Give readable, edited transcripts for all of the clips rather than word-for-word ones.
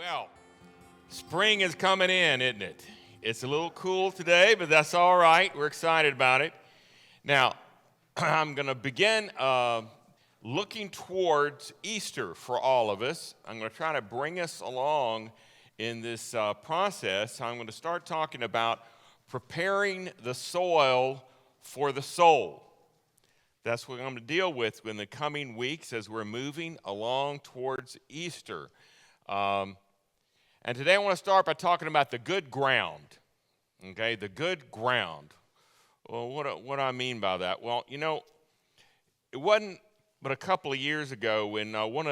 Well, spring is coming in, isn't it? It's a little cool today, but that's all right. We're excited about it. Now, I'm going to begin looking towards Easter for all of us. I'm going to try to bring us along in this process. I'm going to start talking about preparing the soil for the soul. That's what I'm going to deal with in the coming weeks as we're moving along towards Easter. And today I want to start by talking about the good ground. Okay, the good ground. Well, what do I mean by that? Well, you know, it wasn't but a couple of years ago when one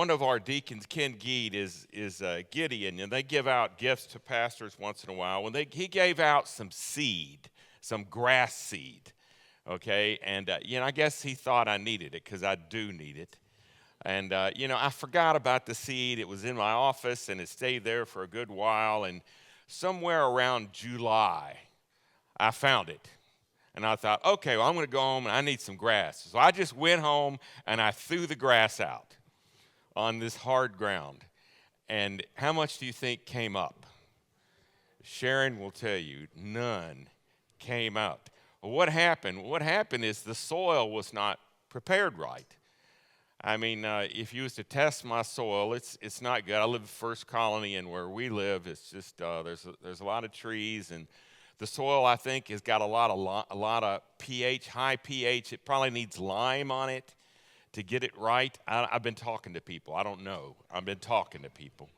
of our deacons, Ken Geed, is Gideon, and they give out gifts to pastors once in a while. When he gave out some seed, some grass seed, okay, and I guess he thought I needed it because I do need it. And, I forgot about the seed. It was in my office, and it stayed there for a good while. And somewhere around July, I found it. And I thought, okay, well, I'm going to go home, and I need some grass. So I just went home, and I threw the grass out on this hard ground. And how much do you think came up? Sharon will tell you, none came up. Well, what happened? What happened is the soil was not prepared right. I mean, if you was to test my soil, it's not good. I live in First Colony, and where we live, it's just there's a lot of trees, and the soil I think has got a lot of pH, high pH. It probably needs lime on it to get it right. I've been talking to people. I don't know. I've been talking to people.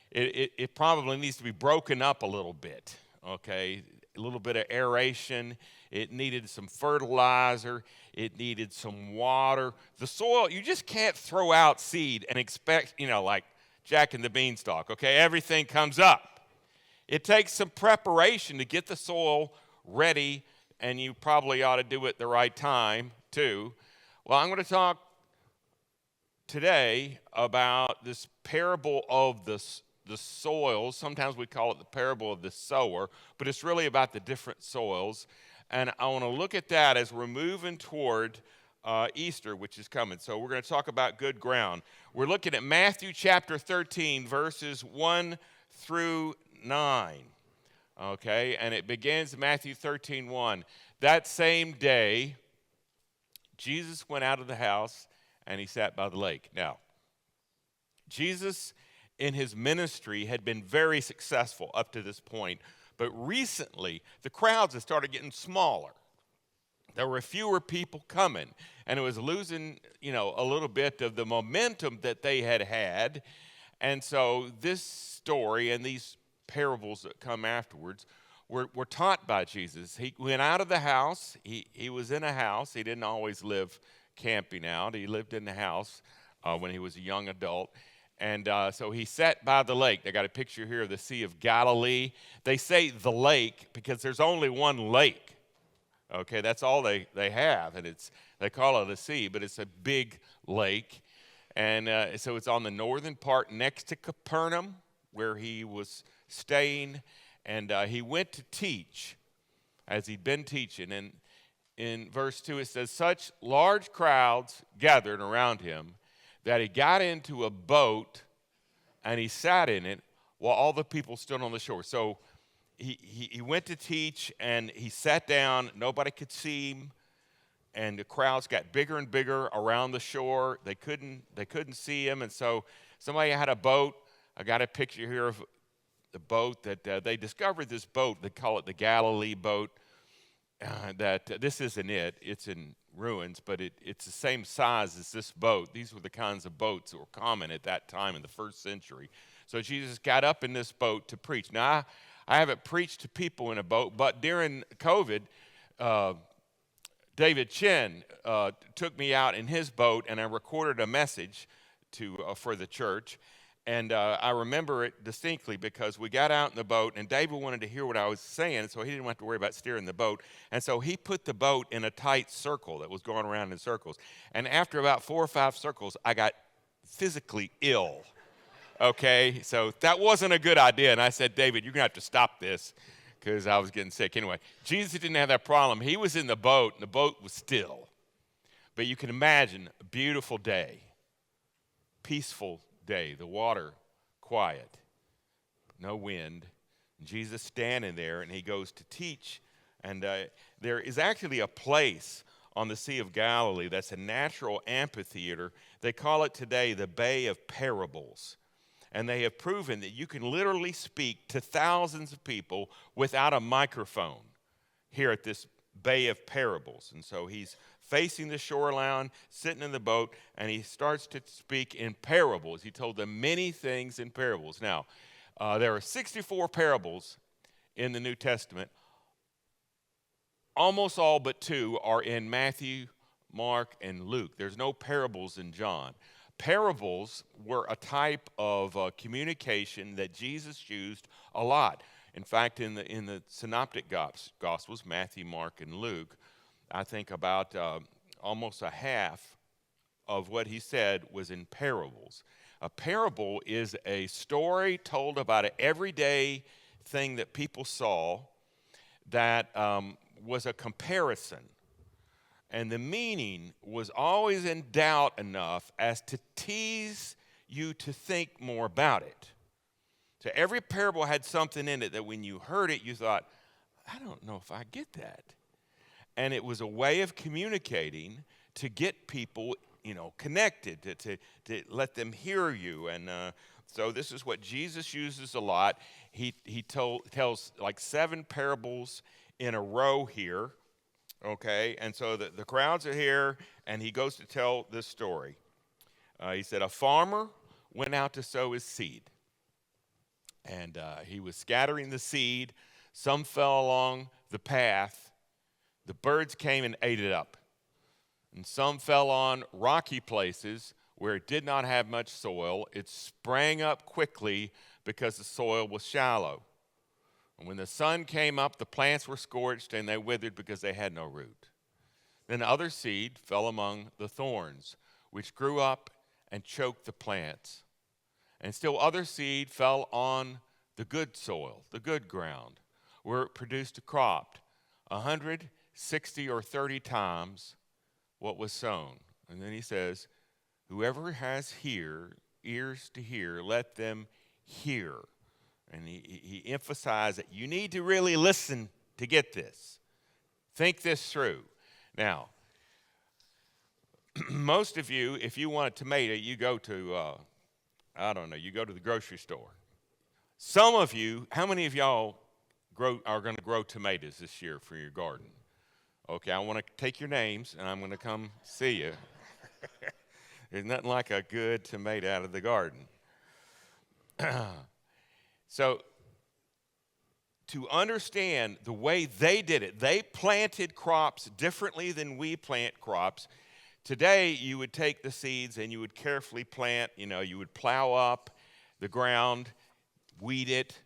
It probably needs to be broken up a little bit. Okay, a little bit of aeration. It needed some fertilizer. It needed some water. The soil, you just can't throw out seed and expect, like Jack and the Beanstalk, okay? Everything comes up. It takes some preparation to get the soil ready, and you probably ought to do it the right time, too. Well, I'm going to talk today about this parable of the soils. Sometimes we call it the parable of the sower, but it's really about the different soils. And I want to look at that as we're moving toward Easter, which is coming. So we're going to talk about good ground. We're looking at Matthew chapter 13, verses 1 through 9. Okay, and it begins Matthew 13:1. That same day, Jesus went out of the house and he sat by the lake. Now, Jesus in his ministry had been very successful up to this point. But recently, the crowds have started getting smaller. There were fewer people coming, and it was losing, a little bit of the momentum that they had had. And so this story and these parables that come afterwards were taught by Jesus. He went out of the house. He was in a house. He didn't always live camping out. He lived in the house when he was a young adult. And so he sat by the lake. They got a picture here of the Sea of Galilee. They say the lake because there's only one lake. Okay, that's all they have. And they call it a sea, but it's a big lake. And so it's on the northern part next to Capernaum where he was staying. And he went to teach as he'd been teaching. And in verse 2 it says, such large crowds gathered around him that he got into a boat and he sat in it while all the people stood on the shore. So he went to teach and he sat down. Nobody could see him, and the crowds got bigger and bigger around the shore. They couldn't see him, and so somebody had a boat. I got a picture here of the boat that they discovered. This boat, they call it the Galilee boat. This isn't it. It's in ruins, but it's the same size as this boat. These were the kinds of boats that were common at that time in the first century. So Jesus got up in this boat to preach. Now, I haven't preached to people in a boat, but during COVID, David Chen took me out in his boat, and I recorded a message for the church. And I remember it distinctly because we got out in the boat, and David wanted to hear what I was saying, so he didn't have to worry about steering the boat. And so he put the boat in a tight circle that was going around in circles. And after about 4 or 5 circles, I got physically ill. Okay, so that wasn't a good idea. And I said, David, you're going to have to stop this because I was getting sick. Anyway, Jesus didn't have that problem. He was in the boat, and the boat was still. But you can imagine a beautiful day. peaceful day, the water quiet, no wind. Jesus standing there, and he goes to teach. And there is actually a place on the Sea of Galilee that's a natural amphitheater. They call it today the Bay of Parables. And they have proven that you can literally speak to thousands of people without a microphone here at this Bay of Parables. And so he's facing the shoreline, sitting in the boat, and he starts to speak in parables. He told them many things in parables. Now, there are 64 parables in the New Testament. Almost all but 2 are in Matthew, Mark, and Luke. There's no parables in John. Parables were a type of communication that Jesus used a lot. In fact, in the synoptic Gospels, Matthew, Mark, and Luke, I think about almost a half of what he said was in parables. A parable is a story told about an everyday thing that people saw that was a comparison. And the meaning was always in doubt enough as to tease you to think more about it. So every parable had something in it that when you heard it, you thought, I don't know if I get that. And it was a way of communicating to get people, connected, to let them hear you. And so this is what Jesus uses a lot. He tells like 7 parables in a row here, okay? And so the crowds are here, and he goes to tell this story. He said, a farmer went out to sow his seed, and he was scattering the seed. Some fell along the path. The birds came and ate it up. And some fell on rocky places where it did not have much soil. It sprang up quickly because the soil was shallow. And when the sun came up, the plants were scorched and they withered because they had no root. Then other seed fell among the thorns, which grew up and choked the plants. And still other seed fell on the good soil, the good ground, where it produced a crop, 160 or 30 times what was sown. And then he says, whoever has ears to hear, let them hear. And he emphasized that you need to really listen to get this. Think this through. Now, most of you, if you want a tomato, you go to, you go to the grocery store. Some of you, how many of y'all are going to grow tomatoes this year for your garden? Okay, I want to take your names, and I'm going to come see you. There's nothing like a good tomato out of the garden. So, to understand the way they did it, they planted crops differently than we plant crops. Today, you would take the seeds and you would carefully plant, you would plow up the ground, weed it,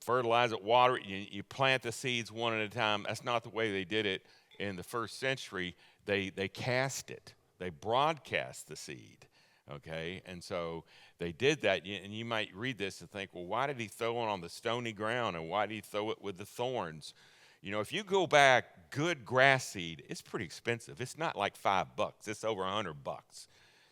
fertilize it, water it, you plant the seeds one at a time. That's not the way they did it in the first century. They cast it. They broadcast the seed, okay? And so they did that, and you might read this and think, well, why did he throw it on the stony ground, and why did he throw it with the thorns? If you go back, good grass seed, it's pretty expensive. It's not like $5. It's over $100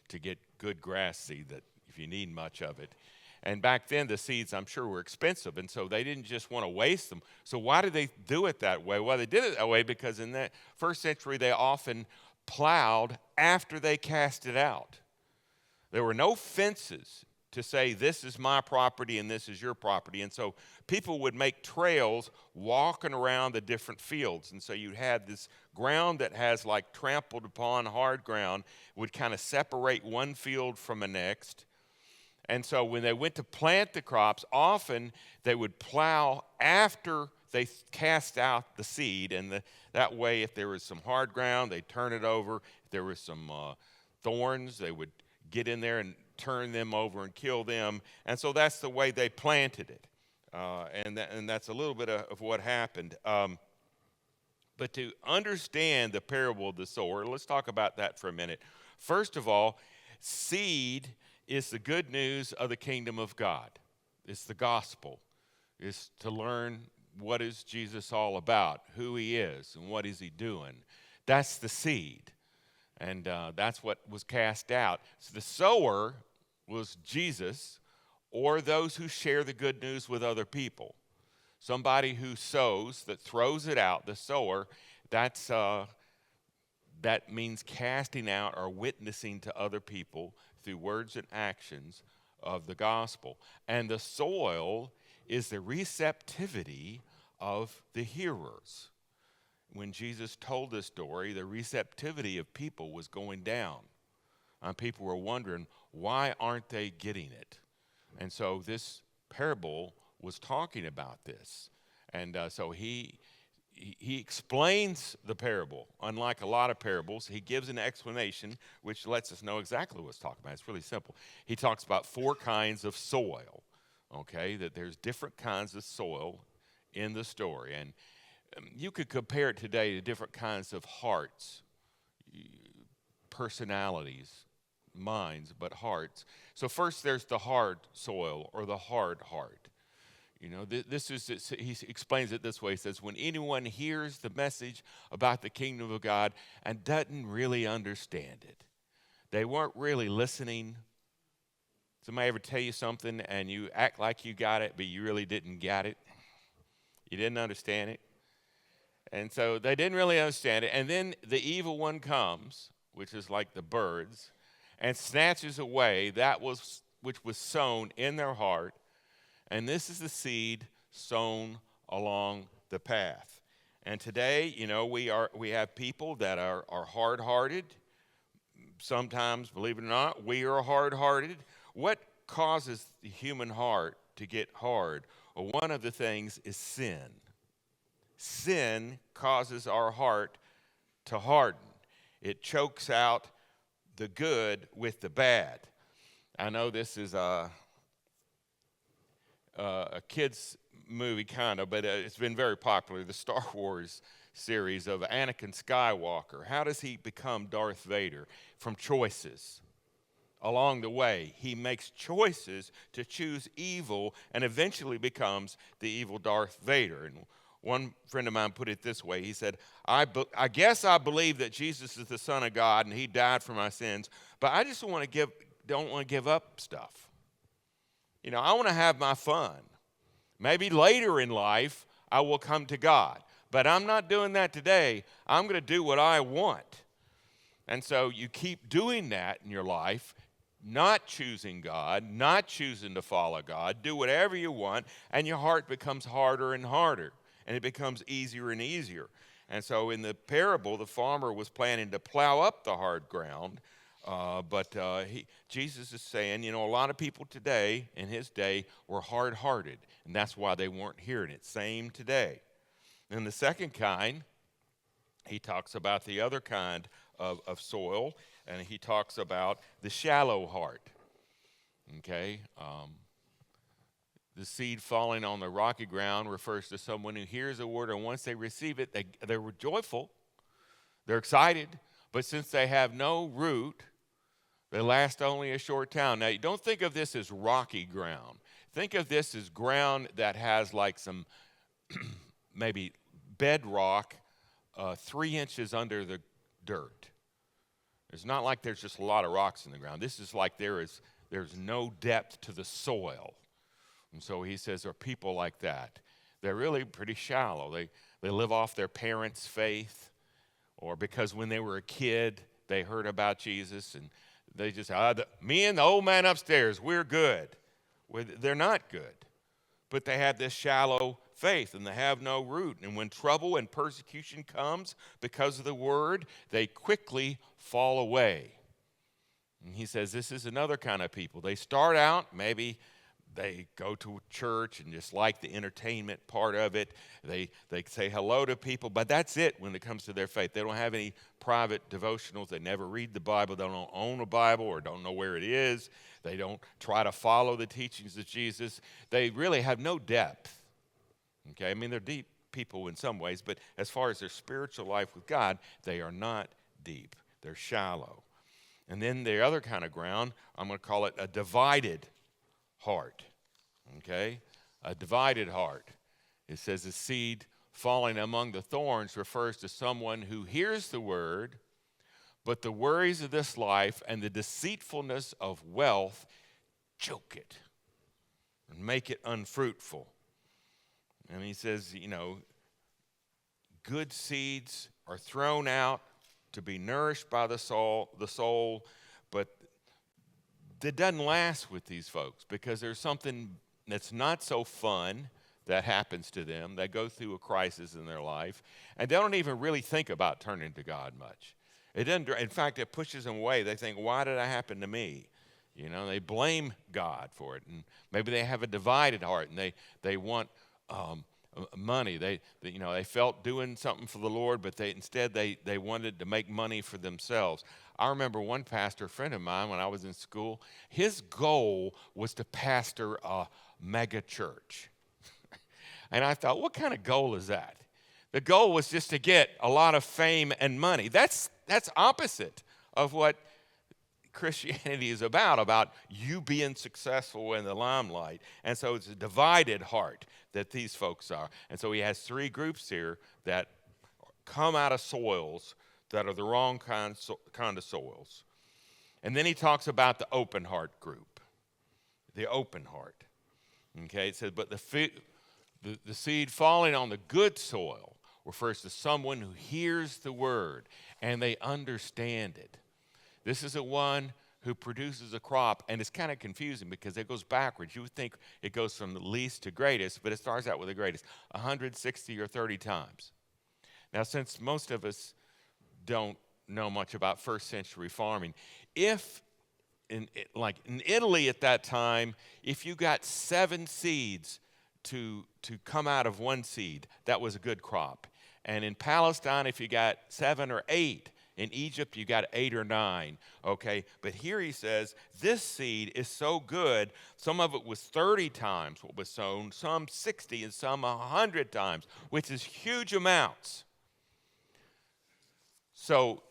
to get good grass seed that if you need much of it. And back then, the seeds, I'm sure, were expensive, and so they didn't just want to waste them. So why did they do it that way? Well, they did it that way because in that first century, they often plowed after they cast it out. There were no fences to say, this is my property and this is your property. And so people would make trails walking around the different fields. And so you had this ground that has like trampled upon hard ground, would kind of separate one field from the next. And so when they went to plant the crops, often they would plow after they cast out the seed. And that way, if there was some hard ground, they'd turn it over. If there was some thorns, they would get in there and turn them over and kill them. And so that's the way they planted it. And that's a little bit of what happened. But to understand the parable of the sower, let's talk about that for a minute. First of all, seed is the good news of the kingdom of God. It's the gospel. It's to learn what is Jesus all about, who he is, and what is he doing. That's the seed. And that's what was cast out. So the sower was Jesus or those who share the good news with other people. Somebody who sows, that throws it out, the sower, that means casting out or witnessing to other people through words and actions of the gospel. And the soil is the receptivity of the hearers. When Jesus told this story, the receptivity of people was going down. People were wondering, why aren't they getting it? And so this parable was talking about this. And so he explains the parable. Unlike a lot of parables, he gives an explanation which lets us know exactly what he's talking about. It's really simple. He talks about 4 kinds of soil, okay, that there's different kinds of soil in the story. And you could compare it today to different kinds of hearts, personalities, minds, but hearts. So first there's the hard soil or the hard heart. You know, he explains it this way. He says, when anyone hears the message about the kingdom of God and doesn't really understand it, they weren't really listening. Somebody ever tell you something and you act like you got it, but you really didn't get it? You didn't understand it? And so they didn't really understand it. And then the evil one comes, which is like the birds, and snatches away that which was sown in their heart. And this is the seed sown along the path. And today, you know, we have people that are hard-hearted. Sometimes, believe it or not, we are hard-hearted. What causes the human heart to get hard? Well, one of the things is sin. Sin causes our heart to harden. It chokes out the good with the bad. I know this is a kid's movie, kind of, but it's been very popular, the Star Wars series of Anakin Skywalker. How does he become Darth Vader? From choices. Along the way, he makes choices to choose evil and eventually becomes the evil Darth Vader. And one friend of mine put it this way. He said, I guess I believe that Jesus is the Son of God and he died for my sins, but I just don't want to give up stuff. You know, I want to have my fun. Maybe later in life, I will come to God. But I'm not doing that today. I'm going to do what I want. And so you keep doing that in your life, not choosing God, not choosing to follow God. Do whatever you want, and your heart becomes harder and harder, and it becomes easier and easier. And so in the parable, the farmer was planning to plow up the hard ground, but Jesus is saying, you know, a lot of people today, in his day, were hard-hearted, and that's why they weren't hearing it. Same today. And the second kind, he talks about the other kind of soil, and he talks about the shallow heart. Okay? The seed falling on the rocky ground refers to someone who hears a word, and once they receive it, they're joyful, they're excited, but since they have no root, they last only a short time. Now, you don't think of this as rocky ground. Think of this as ground that has like some maybe bedrock 3 inches under the dirt. It's not like there's just a lot of rocks in the ground. This is like there's no depth to the soil. And so he says there are people like that. They're really pretty shallow. They live off their parents' faith, or because when they were a kid, they heard about Jesus, and they just, me and the old man upstairs, we're good. Well, they're not good. But they have this shallow faith, and they have no root. And when trouble and persecution comes because of the word, they quickly fall away. And he says this is another kind of people. They start out, maybe they go to church and just like the entertainment part of it. They say hello to people, but that's it when it comes to their faith. They don't have any private devotionals. They never read the Bible. They don't own a Bible or don't know where it is. They don't try to follow the teachings of Jesus. They really have no depth. Okay, I mean, they're deep people in some ways, but as far as their spiritual life with God, they are not deep. They're shallow. And then the other kind of ground, I'm going to call it a divided heart. Okay, a divided heart. It says the seed falling among the thorns refers to someone who hears the word, but the worries of this life and the deceitfulness of wealth choke it and make it unfruitful. And he says, good seeds are thrown out to be nourished by the soul, but that doesn't last with these folks because there's something that's not so fun that happens to them. They go through a crisis in their life, and they don't even really think about turning to God much. It doesn't. In fact, it pushes them away. They think, why did that happen to me? They blame God for it, and maybe they have a divided heart, and they want money. They felt doing something for the Lord, but instead they wanted to make money for themselves. I remember one pastor friend of mine when I was in school, his goal was to pastor a mega church. And I thought, what kind of goal is that? The goal was just to get a lot of fame and money. That's opposite of what Christianity is about you being successful in the limelight. And so it's a divided heart that these folks are. And so he has three groups here that come out of soils that are the wrong kind of soils. And then he talks about the open heart group, the open heart. Okay, it says, but the seed falling on the good soil refers to someone who hears the word and they understand it. This is the one who produces a crop, and it's kind of confusing because it goes backwards. You would think it goes from the least to greatest, but it starts out with the greatest, 160 or 30 times. Now, since most of us don't know much about first century farming, if in Italy at that time, if you got 7 seeds to come out of one seed, that was a good crop. And in Palestine, if you got 7 or 8, in Egypt, you got 8 or 9, okay? But here he says, this seed is so good, some of it was 30 times what was sown, some 60 and some 100 times, which is huge amounts. So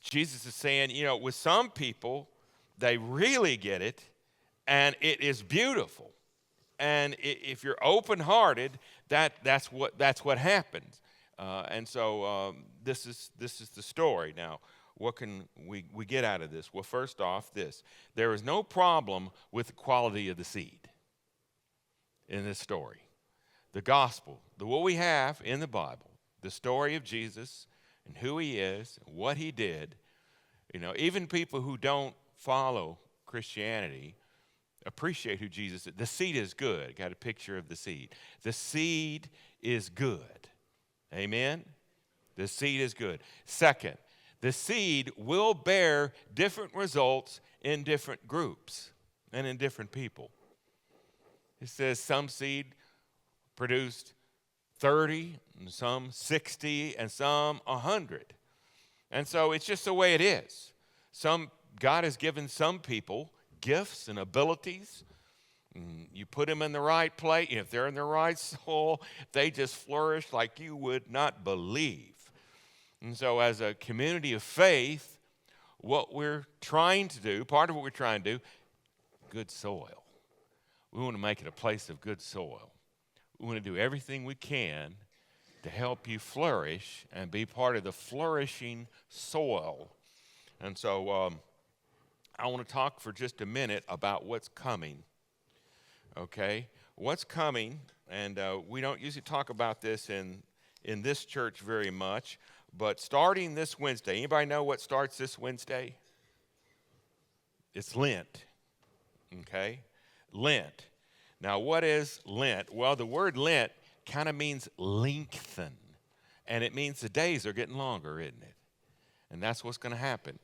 Jesus is saying, with some people, they really get it, and it is beautiful. And if you're open-hearted, that's what happens. And so this is the story. Now, what can we get out of this? Well, first off, there is no problem with the quality of the seed in this story. The gospel, what we have in the Bible, the story of Jesus and who he is, and what he did, even people who don't follow Christianity appreciate who Jesus is. The seed is good. Got a picture of the seed. The seed is good. Amen? The seed is good. Second, the seed will bear different results in different groups and in different people. It says some seed produced 30, and some 60, and some 100. And so it's just the way it is. God has given some people gifts and abilities. You put them in the right place, if they're in the right soil, they just flourish like you would not believe. And so as a community of faith, what we're trying to do, part of what we're trying to do, good soil. We want to make it a place of good soil. We want to do everything we can to help you flourish and be part of the flourishing soil. And so I want to talk for just a minute about what's coming. Okay, what's coming, and we don't usually talk about this in this church very much, but starting this Wednesday, anybody know what starts this Wednesday? It's Lent, okay? Lent. Now, what is Lent? Well, the word Lent kind of means lengthen, and it means the days are getting longer, isn't it? And that's what's going to happen,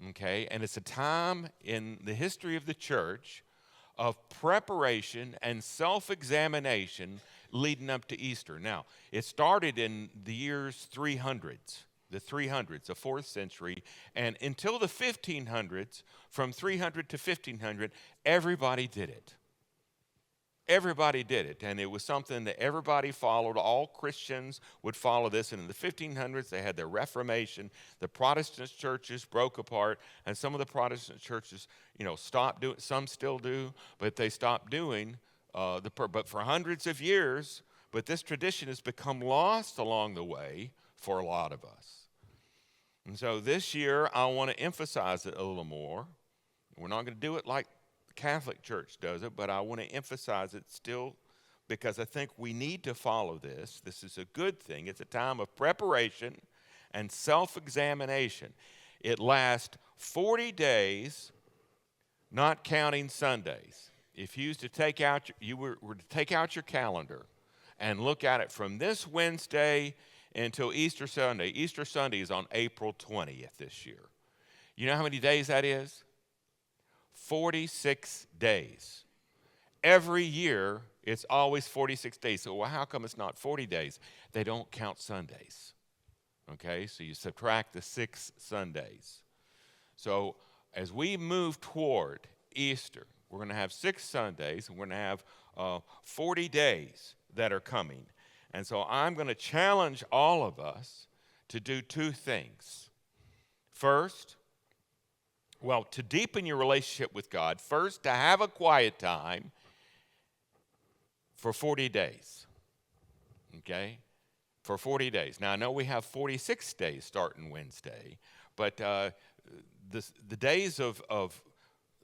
okay? And it's a time in the history of the church of preparation and self-examination leading up to Easter. Now, it started in the years 300s, the 4th century, and until the 1500s, from 300 to 1500, everybody did it. Everybody did it, and it was something that everybody followed. All Christians would follow this, and in the 1500s, they had the Reformation. The Protestant churches broke apart, and some of the Protestant churches, stopped doing. Some still do, but they stopped doing. But for hundreds of years, but this tradition has become lost along the way for a lot of us. And so this year, I want to emphasize it a little more. We're not going to do it like the Catholic Church does it, but I want to emphasize it still because I think we need to follow this. This is a good thing. It's a time of preparation and self-examination. It lasts 40 days, not counting Sundays. If you used to take out, you were to take out your calendar and look at it from this Wednesday until Easter Sunday. Easter Sunday is on April 20th this year. You know how many days that is? 46 days. Every year, it's always 46 days. So well, how come it's not 40 days? They don't count Sundays. Okay, so you subtract the 6 Sundays. So as we move toward Easter, we're going to have 6 Sundays, and we're going to have 40 days that are coming. And so I'm going to challenge all of us to do 2 things. First, well, to deepen your relationship with God, first, to have a quiet time for 40 days. Okay? For 40 days. Now, I know we have 46 days starting Wednesday, but the days of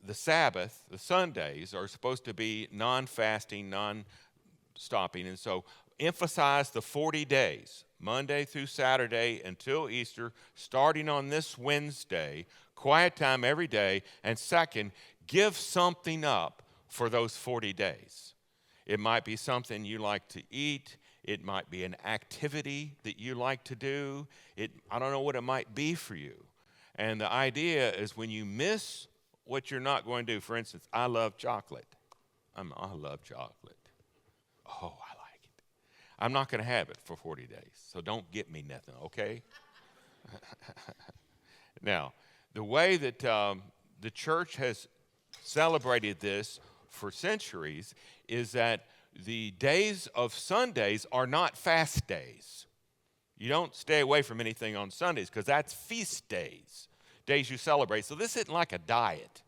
the Sabbath, the Sundays, are supposed to be non-fasting, non-stopping. And so emphasize the 40 days, Monday through Saturday until Easter, starting on this Wednesday, quiet time every day. And second, give something up for those 40 days. It might be something you like to eat. It might be an activity that you like to do. I don't know what it might be for you. And the idea is when you miss what you're not going to do, for instance, I love chocolate. I love chocolate. Oh, I like it. I'm not going to have it for 40 days, so don't get me nothing, okay? Now, the way that the church has celebrated this for centuries is that the days of Sundays are not fast days. You don't stay away from anything on Sundays because that's feast days, days you celebrate. So this isn't like a diet.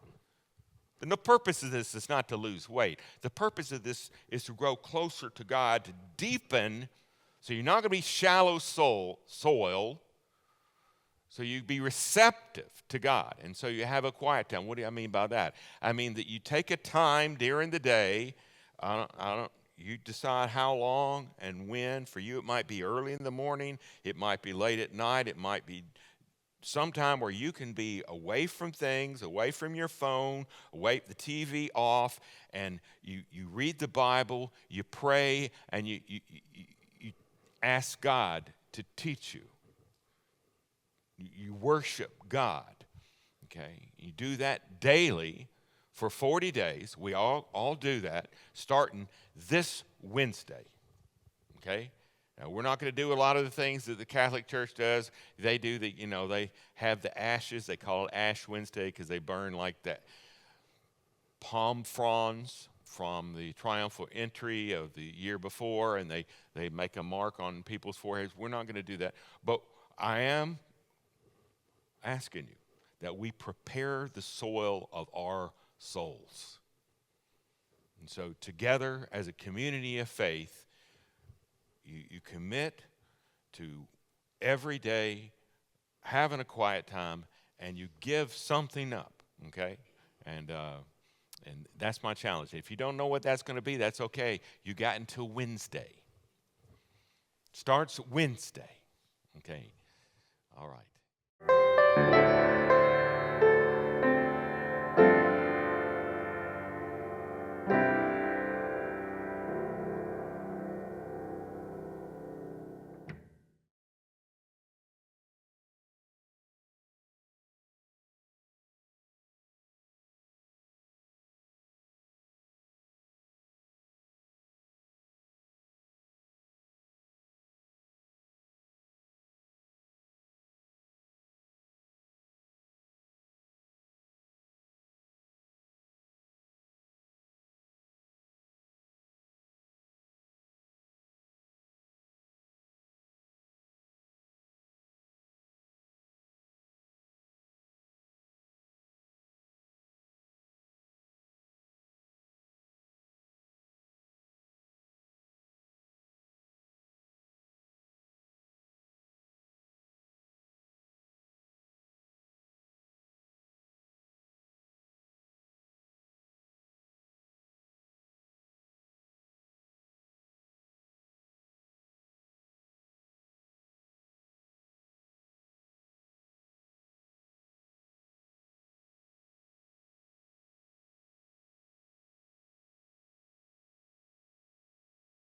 And the purpose of this is not to lose weight. The purpose of this is to grow closer to God, to deepen, so you're not going to be shallow soil, so you be receptive to God. And so you have a quiet time. What do I mean by that? I mean that you take a time during the day. You decide how long and when. For you, it might be early in the morning. It might be late at night. It might be sometime where you can be away from things, away from your phone, away the TV off, and you read the Bible, you pray, and you ask God to teach you. You worship God, okay? You do that daily for 40 days. We all do that, starting this Wednesday, okay? Now, we're not going to do a lot of the things that the Catholic Church does. They do they have the ashes. They call it Ash Wednesday because they burn like that palm fronds from the triumphal entry of the year before, and they make a mark on people's foreheads. We're not going to do that. But I am asking you that we prepare the soil of our souls. And so together as a community of faith, you commit to every day having a quiet time, and you give something up, okay? And that's my challenge. If you don't know what that's going to be, that's okay. You got until Wednesday. Starts Wednesday, okay? All right.